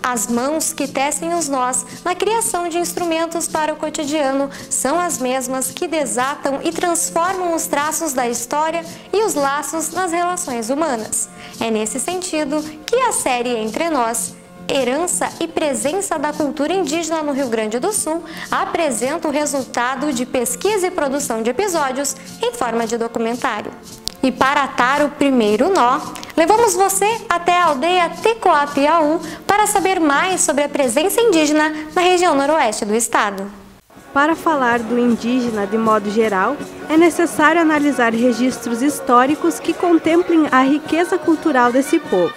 As mãos que tecem os nós na criação de instrumentos para o cotidiano são as mesmas que desatam e transformam os traços da história e os laços nas relações humanas. É nesse sentido que a série Entre Nós, Herança e Presença da Cultura Indígena no Rio Grande do Sul apresenta o resultado de pesquisa e produção de episódios em forma de documentário. E para atar o primeiro nó, levamos você até a aldeia Tecoapiaú para saber mais sobre a presença indígena na região noroeste do estado. Para falar do indígena de modo geral, é necessário analisar registros históricos que contemplem a riqueza cultural desse povo,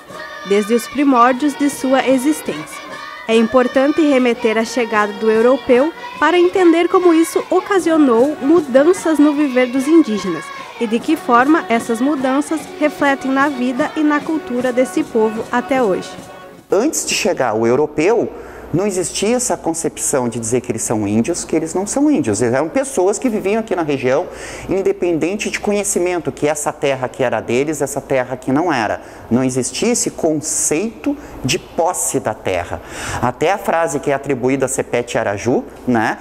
desde os primórdios de sua existência. É importante remeter à chegada do europeu para entender como isso ocasionou mudanças no viver dos indígenas, e de que forma essas mudanças refletem na vida e na cultura desse povo até hoje. Antes de chegar o europeu, não existia essa concepção de dizer que eles são índios, que eles não são índios. Eles eram pessoas que viviam aqui na região, independente de conhecimento, que essa terra que era deles, essa terra que não era. Não existia esse conceito de posse da terra. Até a frase que é atribuída a Sepete Araju, né,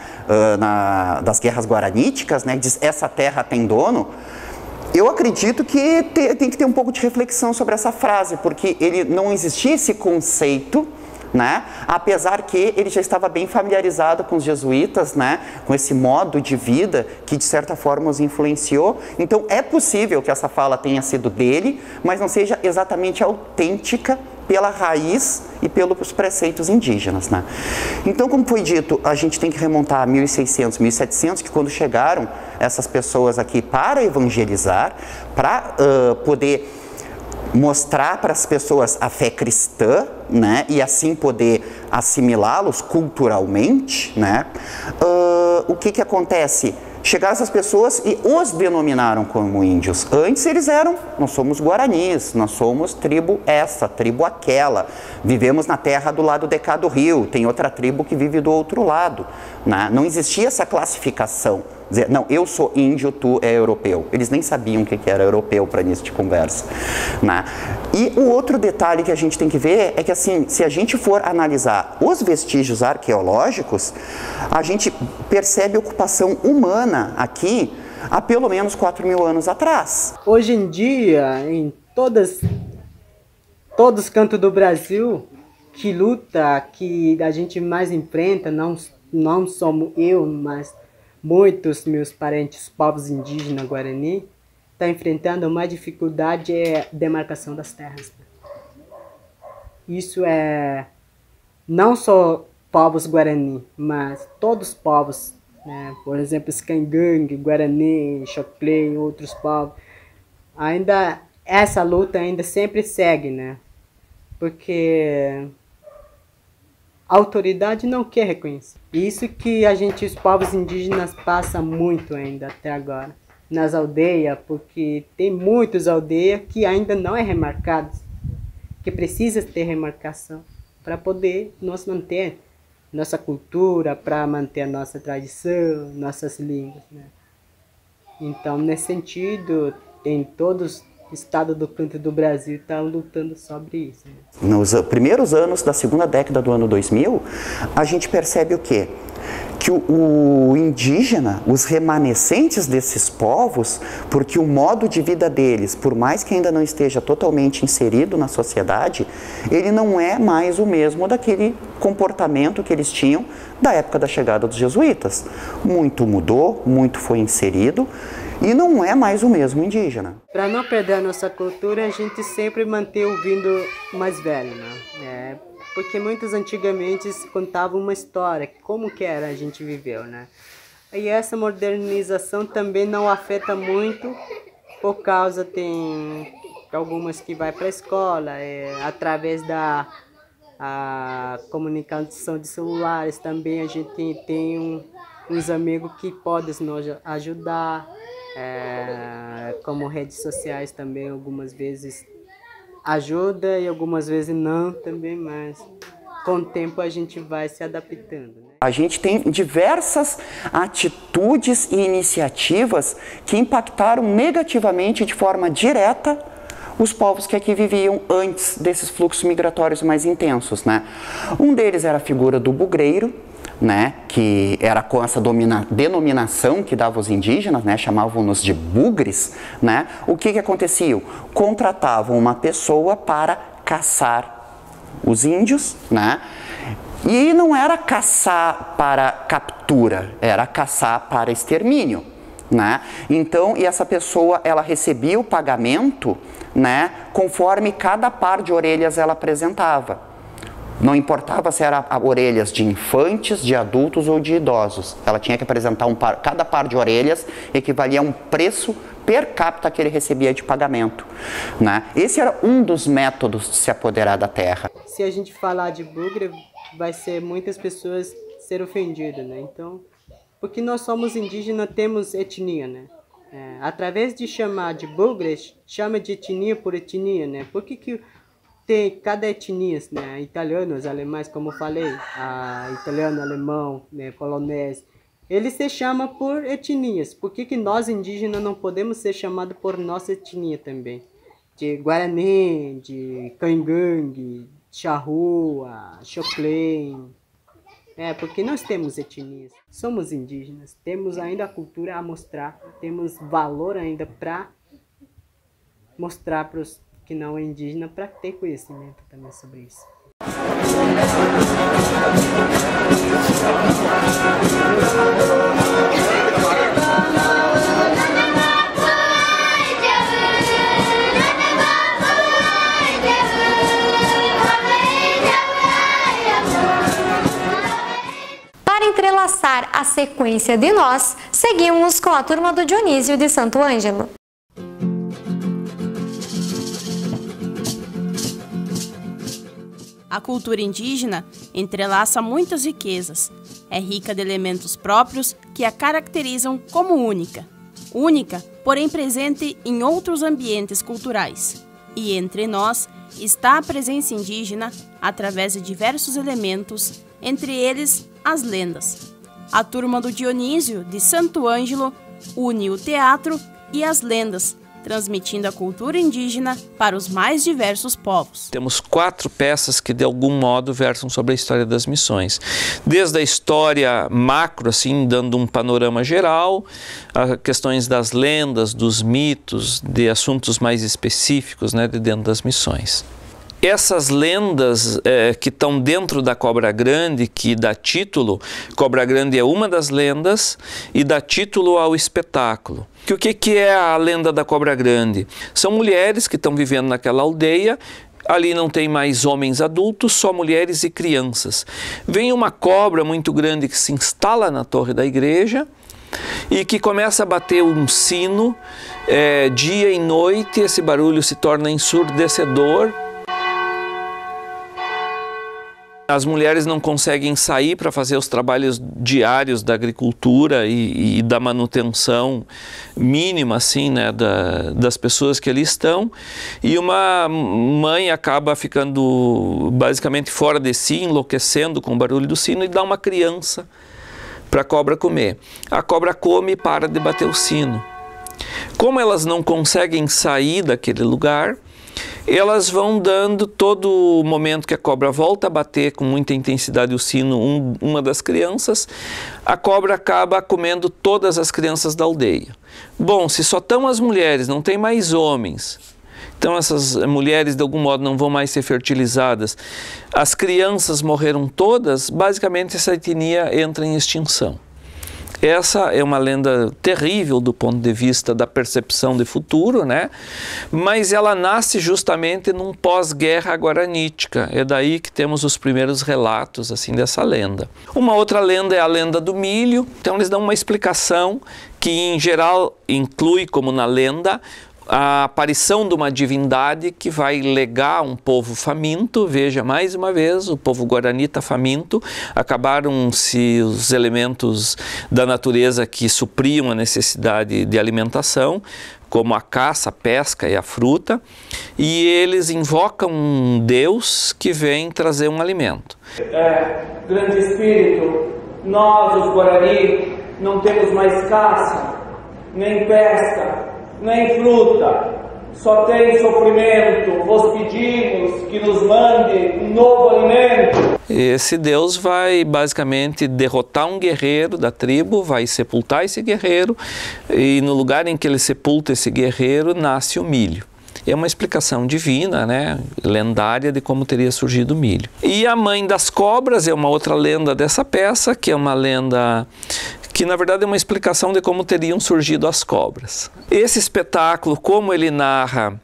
das guerras guaraníticas, né, diz essa terra tem dono. Eu acredito que tem que ter um pouco de reflexão sobre essa frase, porque ele não existia esse conceito, né? Apesar que ele já estava bem familiarizado com os jesuítas, né? Com esse modo de vida que de certa forma os influenciou. Então é possível que essa fala tenha sido dele, mas não seja exatamente autêntica pela raiz e pelos preceitos indígenas, né? Então, como foi dito, a gente tem que remontar a 1600, 1700, que quando chegaram essas pessoas aqui para evangelizar, para poder mostrar para as pessoas a fé cristã, né, e assim poder assimilá-los culturalmente, né, o que acontece? Chegaram essas pessoas e os denominaram como índios. Antes eles eram, nós somos guaranis, nós somos tribo essa, tribo aquela, vivemos na terra do lado de cá do rio, tem outra tribo que vive do outro lado, né? Não existia essa classificação, dizer, não, eu sou índio, tu é europeu. Eles nem sabiam o que era europeu para início de conversa, né? E o outro detalhe que a gente tem que ver é que, assim, se a gente for analisar os vestígios arqueológicos, a gente percebe ocupação humana aqui há pelo menos 4.000 anos atrás. Hoje em dia, em todos os cantos do Brasil, que luta que a gente mais enfrenta, não somos eu, mas muitos meus parentes, povos indígenas guarani, estão enfrentando uma dificuldade é a demarcação das terras. Isso é não só povos guarani, mas todos os povos, né? Por exemplo, Skangang, Guarani, Xoclé e outros povos. Ainda essa luta ainda sempre segue, né? Porque a autoridade não quer reconhecer. Isso que os povos indígenas passam muito ainda até agora nas aldeias, porque tem muitas aldeias que ainda não é remarcadas, que precisa ter remarcação para poder nós manter nossa cultura, para manter a nossa tradição, nossas línguas, né? Então, nesse sentido, em todos os estados do canto do Brasil estão lutando sobre isso, né? Nos primeiros anos da segunda década do ano 2000, a gente percebe o quê? Que o indígena, os remanescentes desses povos, porque o modo de vida deles, por mais que ainda não esteja totalmente inserido na sociedade, ele não é mais o mesmo daquele comportamento que eles tinham da época da chegada dos jesuítas. Muito mudou, muito foi inserido e não é mais o mesmo indígena. Para não perder a nossa cultura, a gente sempre mantém ouvindo o mais velho, né? Porque muitos antigamente contavam uma história, como que era a gente viveu, né? E essa modernização também não afeta muito, por causa tem algumas que vai para a escola, através da comunicação de celulares também a gente tem uns amigos que podem nos ajudar, como redes sociais também algumas vezes ajuda e algumas vezes não também, mas com o tempo a gente vai se adaptando, né? A gente tem diversas atitudes e iniciativas que impactaram negativamente de forma direta os povos que aqui viviam antes desses fluxos migratórios mais intensos, né? Um deles era a figura do bugreiro, né, que era com essa denominação que dava os indígenas, né, chamavam-nos de bugres, né? O que acontecia? Contratavam uma pessoa para caçar os índios, né? E não era caçar para captura, era caçar para extermínio, né? Então, e essa pessoa, ela recebia o pagamento, né, conforme cada par de orelhas ela apresentava. Não importava se era orelhas de infantes, de adultos ou de idosos. Ela tinha que apresentar cada par de orelhas equivalia a um preço per capita que ele recebia de pagamento, né? Esse era um dos métodos de se apoderar da terra. Se a gente falar de bugre, vai ser muitas pessoas ser ofendidas, né? Então, porque nós somos indígenas, temos etnia, né? Através de chamar de bugres, chama de etnia por etnia, né? Por que tem cada etnia, né? Italianos, alemães, como eu falei, italiano, alemão, né? Polonês, eles se chamam por etnias. Por que nós indígenas não podemos ser chamados por nossa etnia também? De Guarani, de Cangangue, Charrua, Xoclém. Porque nós temos etnias, somos indígenas, temos ainda a cultura a mostrar, temos valor ainda para mostrar para os que não é indígena, para ter conhecimento também sobre isso. Para entrelaçar a sequência de nós, seguimos com a turma do Dionísio de Santo Ângelo. A cultura indígena entrelaça muitas riquezas. É rica de elementos próprios que a caracterizam como única. Única, porém presente em outros ambientes culturais. E entre nós está a presença indígena através de diversos elementos, entre eles as lendas. A turma do Dionísio de Santo Ângelo une o teatro e as lendas, transmitindo a cultura indígena para os mais diversos povos. Temos 4 peças que de algum modo versam sobre a história das missões. Desde a história macro, assim, dando um panorama geral, a questões das lendas, dos mitos, de assuntos mais específicos, né, de dentro das missões. Essas lendas que estão dentro da Cobra Grande, que dá título, Cobra Grande é uma das lendas e dá título ao espetáculo. O que é a lenda da Cobra Grande? São mulheres que estão vivendo naquela aldeia, ali não tem mais homens adultos, só mulheres e crianças. Vem uma cobra muito grande que se instala na torre da igreja e que começa a bater um sino dia e noite, esse barulho se torna ensurdecedor. As mulheres não conseguem sair para fazer os trabalhos diários da agricultura e da manutenção mínima, assim, né, das pessoas que ali estão. E uma mãe acaba ficando basicamente fora de si, enlouquecendo com o barulho do sino e dá uma criança para a cobra comer. A cobra come e para de bater o sino. Como elas não conseguem sair daquele lugar, elas vão dando todo o momento que a cobra volta a bater com muita intensidade o sino, uma das crianças, a cobra acaba comendo todas as crianças da aldeia. Bom, se só estão as mulheres, não tem mais homens, então essas mulheres de algum modo não vão mais ser fertilizadas, as crianças morreram todas, basicamente essa etnia entra em extinção. Essa é uma lenda terrível do ponto de vista da percepção de futuro, né? Mas ela nasce justamente num pós-guerra guaranítica. É daí que temos os primeiros relatos assim dessa lenda. Uma outra lenda é a lenda do milho. Então eles dão uma explicação que em geral inclui, como na lenda, a aparição de uma divindade que vai legar um povo faminto. Veja, mais uma vez, o povo guarani está faminto, acabaram-se os elementos da natureza que supriam a necessidade de alimentação, como a caça, a pesca e a fruta, e eles invocam um Deus que vem trazer um alimento. Grande Espírito, nós, os Guarani, não temos mais caça, nem pesca, nem fruta. só tem sofrimento, vos pedimos que nos mande um novo alimento. Esse Deus vai basicamente derrotar um guerreiro da tribo, vai sepultar esse guerreiro, e no lugar em que ele sepulta esse guerreiro nasce o milho. É uma explicação divina, né, lendária de como teria surgido o milho. E a mãe das cobras é uma outra lenda dessa peça, que é uma lenda que na verdade é uma explicação de como teriam surgido as cobras. Esse espetáculo, como ele narra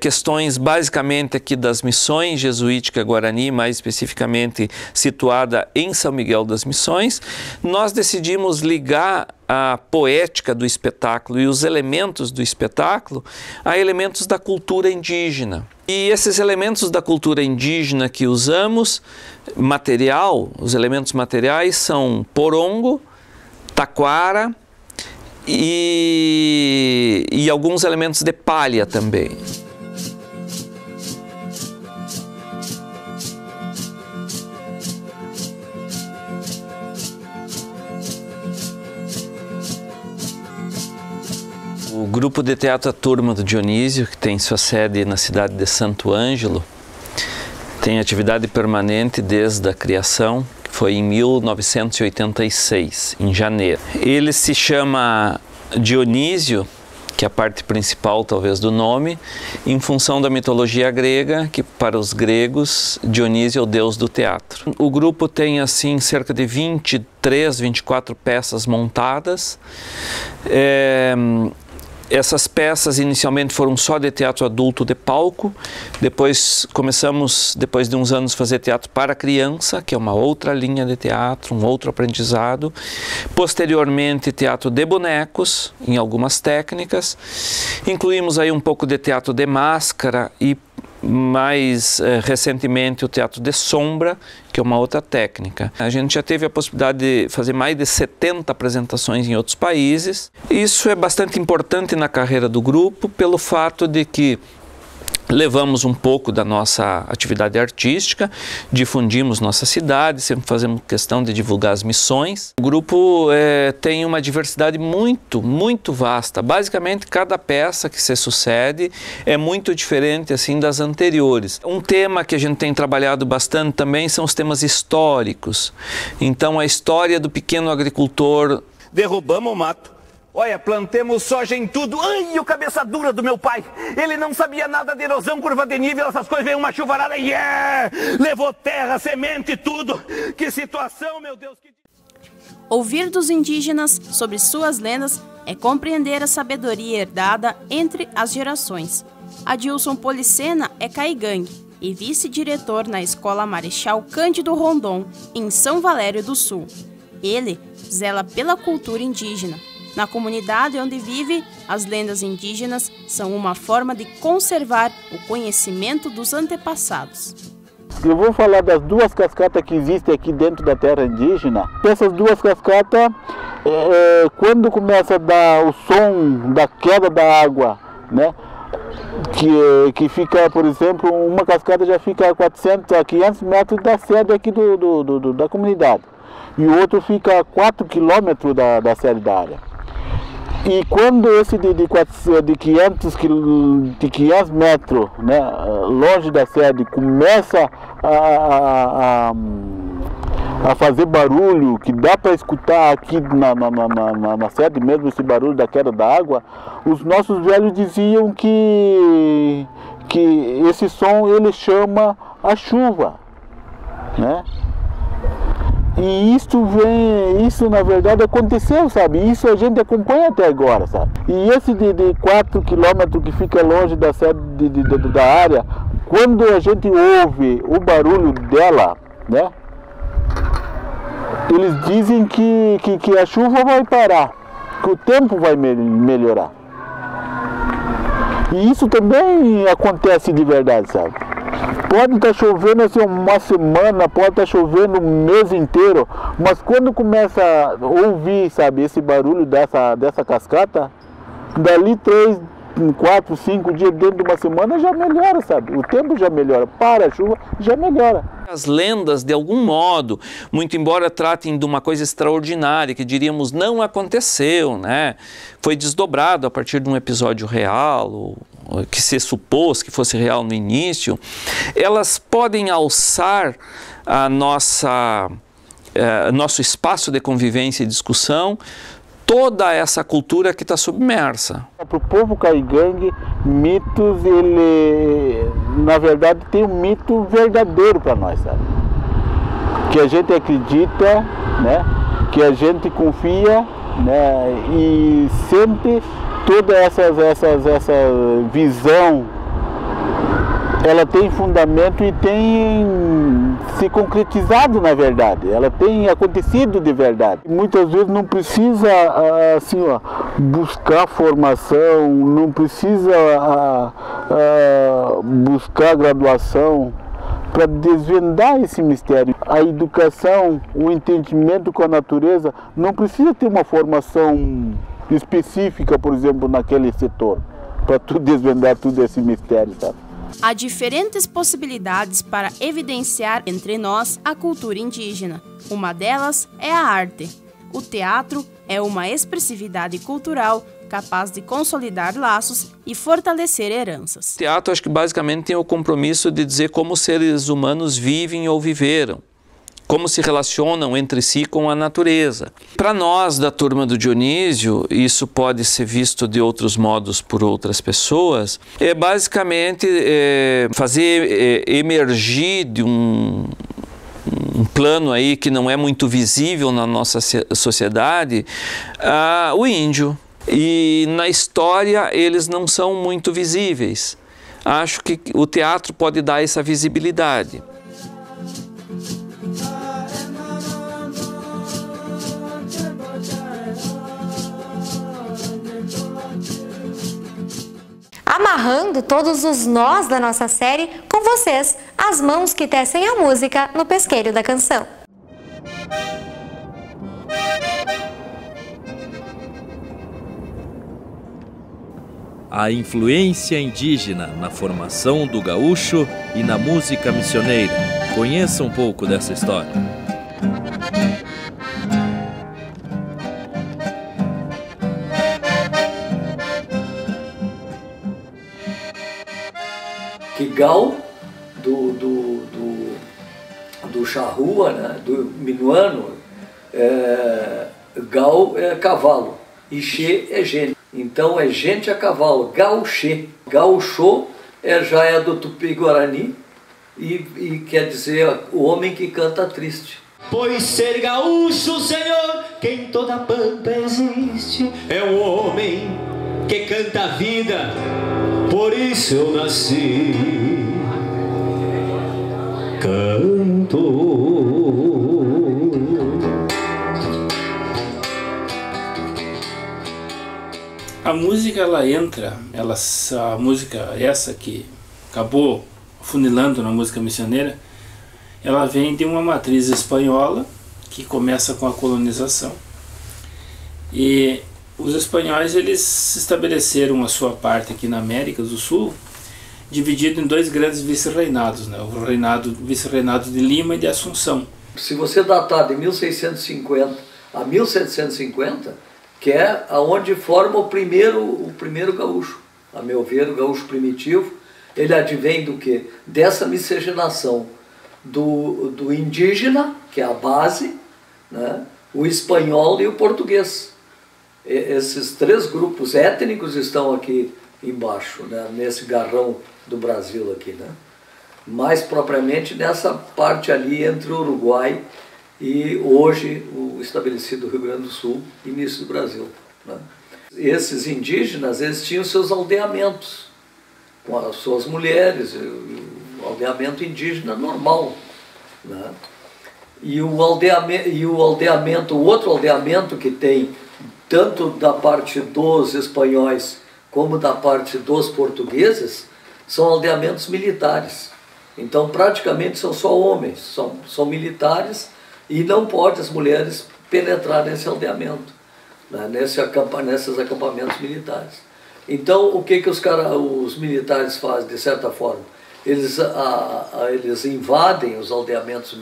questões basicamente aqui das missões jesuítica Guarani, mais especificamente situada em São Miguel das Missões, nós decidimos ligar a poética do espetáculo e os elementos do espetáculo a elementos da cultura indígena. E esses elementos da cultura indígena que usamos, os elementos materiais são porongo, taquara, e alguns elementos de palha também. O grupo de teatro A Turma do Dionísio, que tem sua sede na cidade de Santo Ângelo, tem atividade permanente desde a criação. Foi em 1986, em janeiro. Ele se chama Dionísio, que é a parte principal talvez do nome, em função da mitologia grega, que para os gregos Dionísio é o deus do teatro. O grupo tem assim cerca de 23, 24 peças montadas. Essas peças inicialmente foram só de teatro adulto de palco, depois começamos, depois de uns anos, fazer teatro para criança, que é uma outra linha de teatro, um outro aprendizado. Posteriormente, teatro de bonecos, em algumas técnicas. Incluímos aí um pouco de teatro de máscara e mais recentemente o teatro de sombra, que é uma outra técnica. A gente já teve a possibilidade de fazer mais de 70 apresentações em outros países. Isso é bastante importante na carreira do grupo pelo fato de que levamos um pouco da nossa atividade artística, difundimos nossa cidade, sempre fazemos questão de divulgar as missões. O grupo tem uma diversidade muito vasta. Basicamente, cada peça que se sucede é muito diferente assim das anteriores. Um tema que a gente tem trabalhado bastante também são os temas históricos. Então, a história do pequeno agricultor. Derrubamos o mato. Olha, plantemos soja em tudo. Ai, o cabeça dura do meu pai. Ele não sabia nada de erosão, curva de nível, essas coisas. Veio uma chuvarada e levou terra, semente, tudo. Que situação, meu Deus. Ouvir dos indígenas sobre suas lendas é compreender a sabedoria herdada entre as gerações. Adilson Policena é caigangue e vice-diretor na Escola Marechal Cândido Rondon, em São Valério do Sul. Ele zela pela cultura indígena. Na comunidade onde vive, as lendas indígenas são uma forma de conservar o conhecimento dos antepassados. Eu vou falar das duas cascatas que existem aqui dentro da terra indígena. Essas duas cascatas, quando começa a dar o som da queda da água, né? Que fica, por exemplo, uma cascata já fica a 400 a 500 metros da sede aqui da comunidade. E o outro fica a 4 quilômetros da sede da área. E quando esse de 500 metros, né, longe da sede, começa a fazer barulho, que dá para escutar aqui na sede mesmo, esse barulho da queda da água, os nossos velhos diziam que esse som ele chama a chuva, né? E isso na verdade aconteceu, sabe? Isso a gente acompanha até agora, sabe? E esse de 4 quilômetros que fica longe da sede da área, quando a gente ouve o barulho dela, né? Eles dizem que a chuva vai parar, que o tempo vai melhorar. E isso também acontece de verdade, sabe? Pode estar chovendo assim uma semana, pode estar chovendo um mês inteiro, mas quando começa a ouvir, sabe, esse barulho dessa cascata, dali 3, 4, 5 dias dentro de uma semana já melhora, sabe? O tempo já melhora, para a chuva, já melhora. As lendas, de algum modo, muito embora tratem de uma coisa extraordinária, que diríamos não aconteceu, né? Foi desdobrado a partir de um episódio real, que se supôs que fosse real no início, elas podem alçar a nosso espaço de convivência e discussão, toda essa cultura que está submersa. Para o povo caigangue, mitos, ele, na verdade, tem um mito verdadeiro para nós, sabe? Que a gente acredita, né? Que a gente confia, né? E sempre toda essa visão, ela tem fundamento e tem se concretizado na verdade, ela tem acontecido de verdade. Muitas vezes não precisa assim, ó, buscar formação, não precisa buscar graduação para desvendar esse mistério. A educação, o entendimento com a natureza, não precisa ter uma formação específica, por exemplo, naquele setor, para tu desvendar tudo esse mistério, sabe? Há diferentes possibilidades para evidenciar entre nós a cultura indígena. Uma delas é a arte. O teatro é uma expressividade cultural capaz de consolidar laços e fortalecer heranças. O teatro, acho que basicamente tem o compromisso de dizer como os seres humanos vivem ou viveram, como se relacionam entre si com a natureza. Para nós, da turma do Dionísio, isso pode ser visto de outros modos por outras pessoas, é basicamente fazer emergir de um plano aí que não é muito visível na nossa sociedade, o índio. E na história eles não são muito visíveis. Acho que o teatro pode dar essa visibilidade. Amarrando todos os nós da nossa série com vocês, as mãos que tecem a música no pesqueiro da canção. A influência indígena na formação do gaúcho e na música missioneira. Conheça um pouco dessa história. Que gal do charrua, né, do minuano, gal é cavalo e che é gente. Então é gente a cavalo, gauchê. Gauchô já é do Tupi-Guarani e quer dizer o homem que canta triste. Pois ser gaúcho, Senhor, que em toda a pampa existe, é um homem que canta a vida, por isso eu nasci. Canto. A música, ela entra, a música essa que acabou funilando na música missioneira, ela vem de uma matriz espanhola que começa com a colonização. E os espanhóis, eles estabeleceram a sua parte aqui na América do Sul, dividido em dois grandes vice-reinados, né? O vice-reinado de Lima e de Assunção. Se você datar de 1650 a 1750, que é aonde forma o primeiro gaúcho. A meu ver, o gaúcho primitivo, ele advém do quê? Dessa miscigenação do indígena, que é a base, né? O espanhol e o português. Esses três grupos étnicos estão aqui embaixo, né? Nesse garrão do Brasil aqui, né? Mais propriamente nessa parte ali entre o Uruguai e hoje o estabelecido Rio Grande do Sul, início do Brasil, né? Esses indígenas, eles tinham seus aldeamentos, com as suas mulheres, o aldeamento indígena normal, né? E o outro aldeamento que tem, tanto da parte dos espanhóis como da parte dos portugueses, são aldeamentos militares. Então praticamente são só homens, são militares, e não pode as mulheres penetrar nesse aldeamento, né, nesses acampamentos militares. Então o que os militares fazem, de certa forma? Eles invadem os aldeamentos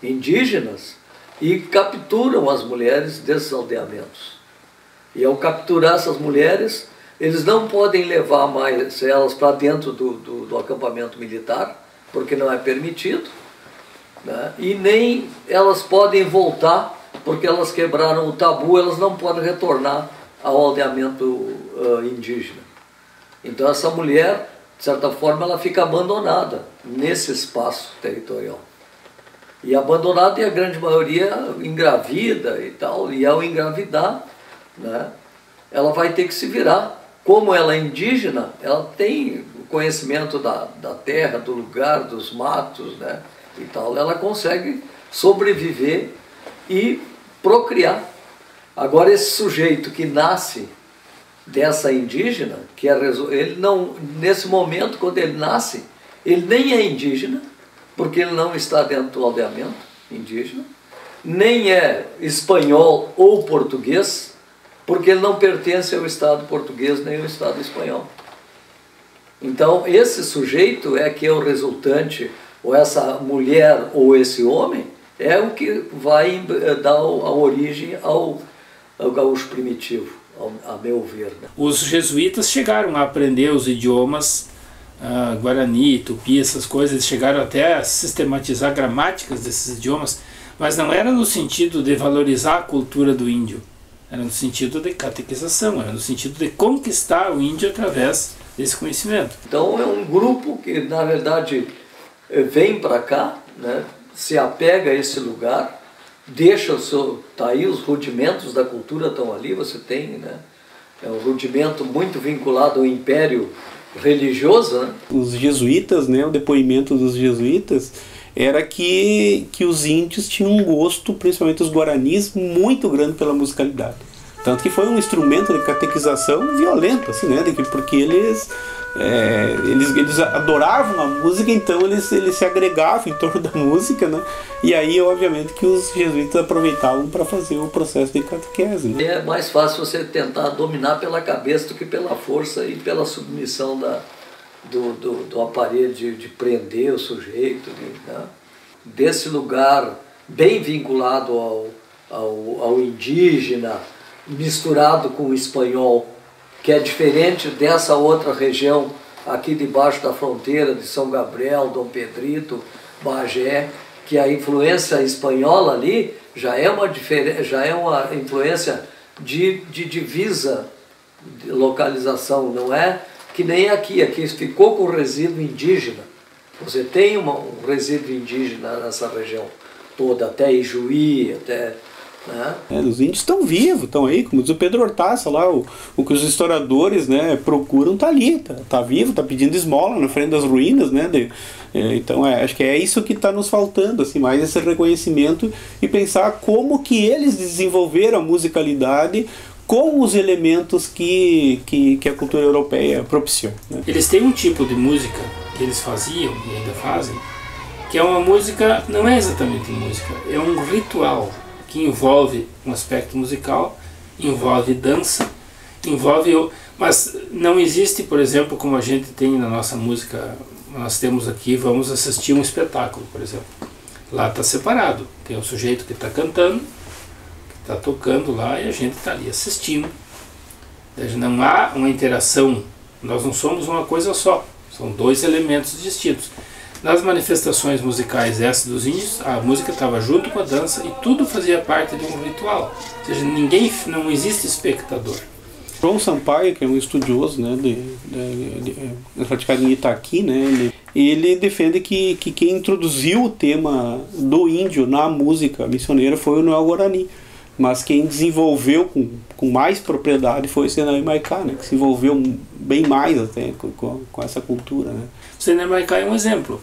indígenas e capturam as mulheres desses aldeamentos. E ao capturar essas mulheres, Eles não podem levar mais elas para dentro do acampamento militar, porque não é permitido, né? E nem elas podem voltar, porque elas quebraram o tabu, elas não podem retornar ao aldeamento indígena. Então essa mulher, de certa forma, ela fica abandonada nesse espaço territorial. E abandonada, e a grande maioria engravida e tal, e ao engravidar, né, ela vai ter que se virar. Como ela é indígena, ela tem o conhecimento da terra, do lugar, dos matos, né, e tal, ela consegue sobreviver e procriar. Agora esse sujeito que nasce dessa indígena, ele não, nesse momento, quando ele nasce, ele nem é indígena, porque ele não está dentro do aldeamento indígena, nem é espanhol ou português, porque ele não pertence ao Estado português nem ao Estado espanhol. Então esse sujeito é que é o resultante, ou essa mulher ou esse homem, é o que vai dar a origem ao gaúcho primitivo, a meu ver, né? Os jesuítas chegaram a aprender os idiomas Guarani, Tupi, essas coisas, eles chegaram até a sistematizar gramáticas desses idiomas, mas não era no sentido de valorizar a cultura do índio, era no sentido de catequização, era no sentido de conquistar o índio através desse conhecimento. Então é um grupo que, na verdade, vem para cá, né, se apega a esse lugar, deixa o seu... Tá aí, os rudimentos da cultura estão ali, você tem, né? É um rudimento muito vinculado ao império religioso, né? Os jesuítas, né, o depoimento dos jesuítas era que os índios tinham um gosto, principalmente os guaranis, muito grande pela musicalidade. Tanto que foi um instrumento de catequização violento, assim, né? Porque eles adoravam a música, então eles se agregavam em torno da música, né? E aí, obviamente, que os jesuítas aproveitavam para fazer o processo de catequese, né? É mais fácil você tentar dominar pela cabeça do que pela força e pela submissão do aparelho de prender o sujeito, né? Desse lugar bem vinculado ao indígena, misturado com o espanhol, que é diferente dessa outra região aqui debaixo da fronteira de São Gabriel, Dom Pedrito, Bagé, que a influência espanhola ali já é uma influência de divisa, de localização, não é que nem aqui ficou com resíduo indígena. Você tem um resíduo indígena nessa região toda, até Ijuí, até... Né? Os índios estão vivos, estão aí, como diz o Pedro Hortaça lá, o que os historiadores, né, procuram tá ali, tá vivo, tá pedindo esmola na frente das ruínas, né? Então acho que é isso que está nos faltando, assim, mais esse reconhecimento e pensar como que eles desenvolveram a musicalidade com os elementos que a cultura europeia propiciou, né? Eles têm um tipo de música que eles faziam e ainda fazem, que é uma música, não é exatamente música, é um ritual que envolve um aspecto musical, envolve dança, mas não existe, por exemplo, como a gente tem na nossa música, nós temos aqui, vamos assistir um espetáculo, por exemplo. Lá está separado, tem o sujeito que está cantando, que está tocando lá, e a gente está ali assistindo. Não há uma interação, nós não somos uma coisa só, são dois elementos distintos. Nas manifestações musicais essas dos índios, a música estava junto com a dança e tudo fazia parte de um ritual. Ou seja, não existe espectador. João Sampaio, que é um estudioso, né, praticado em Itaqui, né, ele defende que quem introduziu o tema do índio na música missioneira foi o Noel Guarani. Mas quem desenvolveu com mais propriedade foi o Senai Maicá, né, que se envolveu bem mais até com essa cultura, né. O Senai Maicá é um exemplo.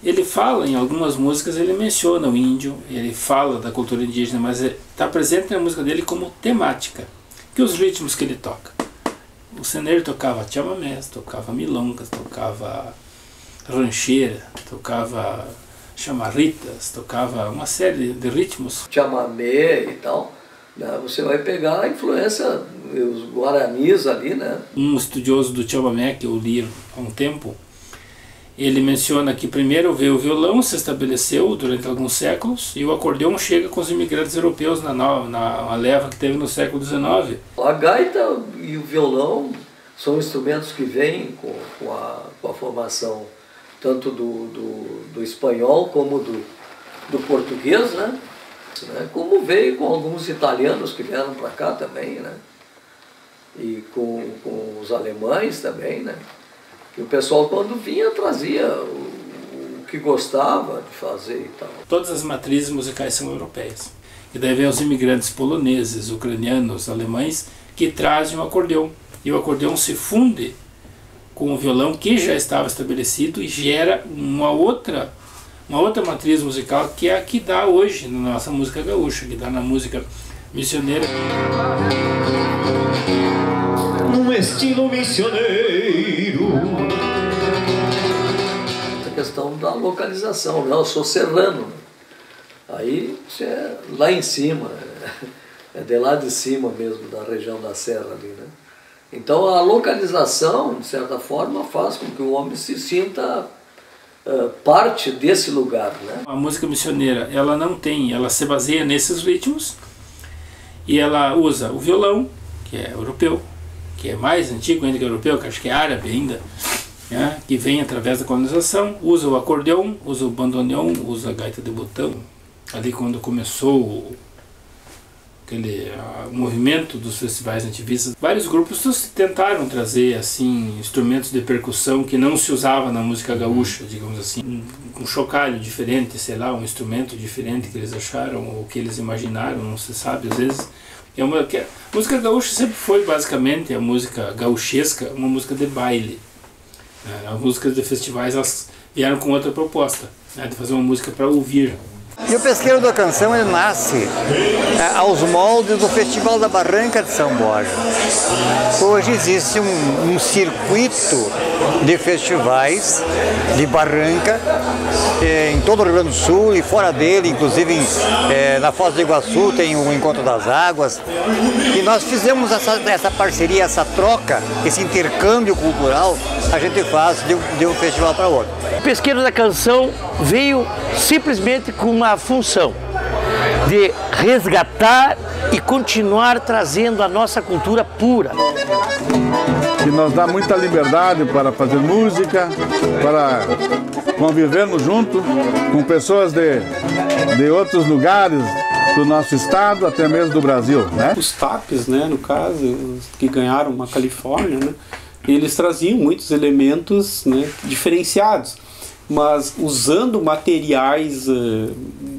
Ele fala em algumas músicas, ele menciona o índio, ele fala da cultura indígena, mas está presente na música dele como temática, que os ritmos que ele toca. O Senai tocava chamamés, tocava milongas, tocava rancheira, tocava chamarritas, tocava uma série de ritmos. Chamamé e tal, né? Você vai pegar a influência, os guaranis ali, né? Um estudioso do chamamé que eu li há um tempo, ele menciona que primeiro veio o violão, se estabeleceu durante alguns séculos, e o acordeão chega com os imigrantes europeus na leva que teve no século XIX. A gaita e o violão são instrumentos que vêm com a formação tanto do espanhol como do português, né? Como veio com alguns italianos que vieram para cá também, né? E com os alemães também, né? E o pessoal, quando vinha, trazia o que gostava de fazer e tal. Todas as matrizes musicais são europeias. E daí vem os imigrantes poloneses, ucranianos, alemães, que trazem o acordeão. E o acordeão se funde com o violão que já estava estabelecido e gera uma outra matriz musical, que é a que dá hoje na nossa música gaúcha, que dá na música missioneira. Num estilo missioneiro. A questão da localização, né? Eu sou serrano, né? Aí isso é lá em cima, é de lá de cima mesmo, da região da serra ali, né? Então a localização, de certa forma, faz com que o homem se sinta parte desse lugar, né? A música missioneira, ela se baseia nesses ritmos e ela usa o violão, que é europeu, que é mais antigo ainda que europeu, que acho que é árabe ainda, né? Que vem através da colonização, usa o acordeão, usa o bandoneon, usa a gaita de botão. Ali quando começou o movimento dos festivais nativistas, vários grupos tentaram trazer assim instrumentos de percussão que não se usava na música gaúcha, digamos assim, um chocalho diferente, sei lá, um instrumento diferente que eles acharam ou que eles imaginaram, não se sabe às vezes. A música gaúcha sempre foi basicamente a música gauchesca, uma música de baile. As músicas de festivais elas vieram com outra proposta, né, de fazer uma música para ouvir. E o Pesqueiro da Canção ele nasce aos moldes do Festival da Barranca de São Borja. Hoje existe um circuito de festivais de barranca em todo o Rio Grande do Sul e fora dele, inclusive na Foz do Iguaçu tem o Encontro das Águas. E nós fizemos essa parceria, essa troca, esse intercâmbio cultural, a gente faz de um festival para outro. O Pesqueiro da Canção veio simplesmente com uma função de resgatar e continuar trazendo a nossa cultura pura. Que nos dá muita liberdade para fazer música, para convivermos junto com pessoas de outros lugares do nosso estado, até mesmo do Brasil, né? Os TAPs, né, no caso, que ganharam uma Califórnia, né, eles traziam muitos elementos, né, diferenciados, mas usando materiais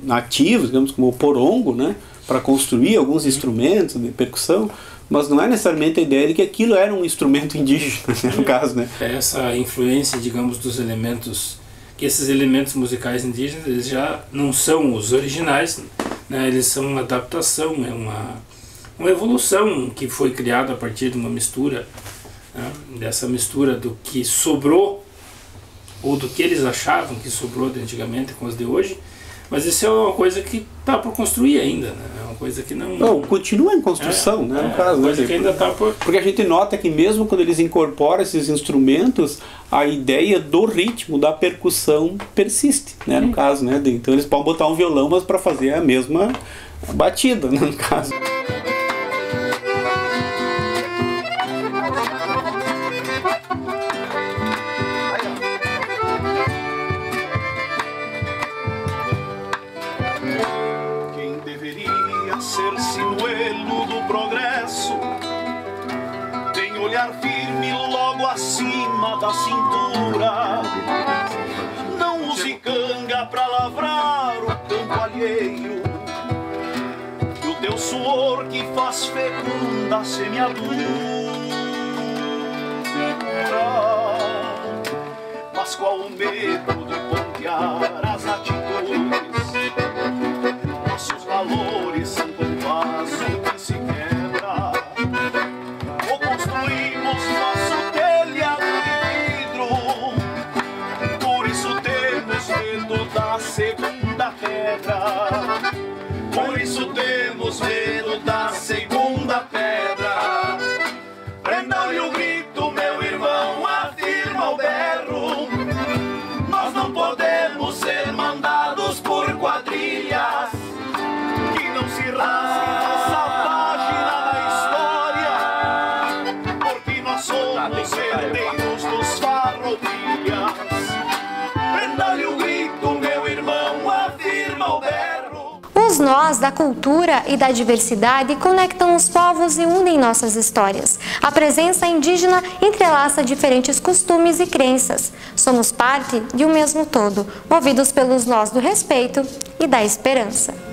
nativos, digamos, como o porongo, né, para construir alguns instrumentos de percussão, mas não é necessariamente a ideia de que aquilo era um instrumento indígena, no caso, né? Essa influência, digamos, dos elementos, que esses elementos musicais indígenas, eles já não são os originais, né? Eles são uma adaptação, é uma evolução que foi criada a partir de uma mistura, né? Dessa mistura do que sobrou, ou do que eles achavam que sobrou de antigamente com as de hoje. Mas isso é uma coisa que está por construir ainda, né? É uma coisa que não continua em construção, né? No caso, uma coisa que ainda está por... Porque a gente nota que mesmo quando eles incorporam esses instrumentos, a ideia do ritmo, da percussão persiste, né? No caso, né? Então eles podem botar um violão, mas para fazer a mesma batida, né? No caso. Firme logo acima da cintura. Não use canga pra lavrar o campo alheio, e o teu suor que faz fecunda a semeadura. Mas qual o medo de pontear as atitudes? Nossos valores são como vaso que se quebra. Construímos nosso telhado de vidro, por isso temos medo da segunda pedra. Por isso temos medo da segunda pedra. Prendam-lhe o grito, meu irmão, afirma o berro. cheiros dos farroupilhas. Prenda-lhe o grito, meu irmão, afirma o berro. Os nós da cultura e da diversidade conectam os povos e unem nossas histórias. A presença indígena entrelaça diferentes costumes e crenças. Somos parte de um mesmo todo, movidos pelos nós do respeito e da esperança.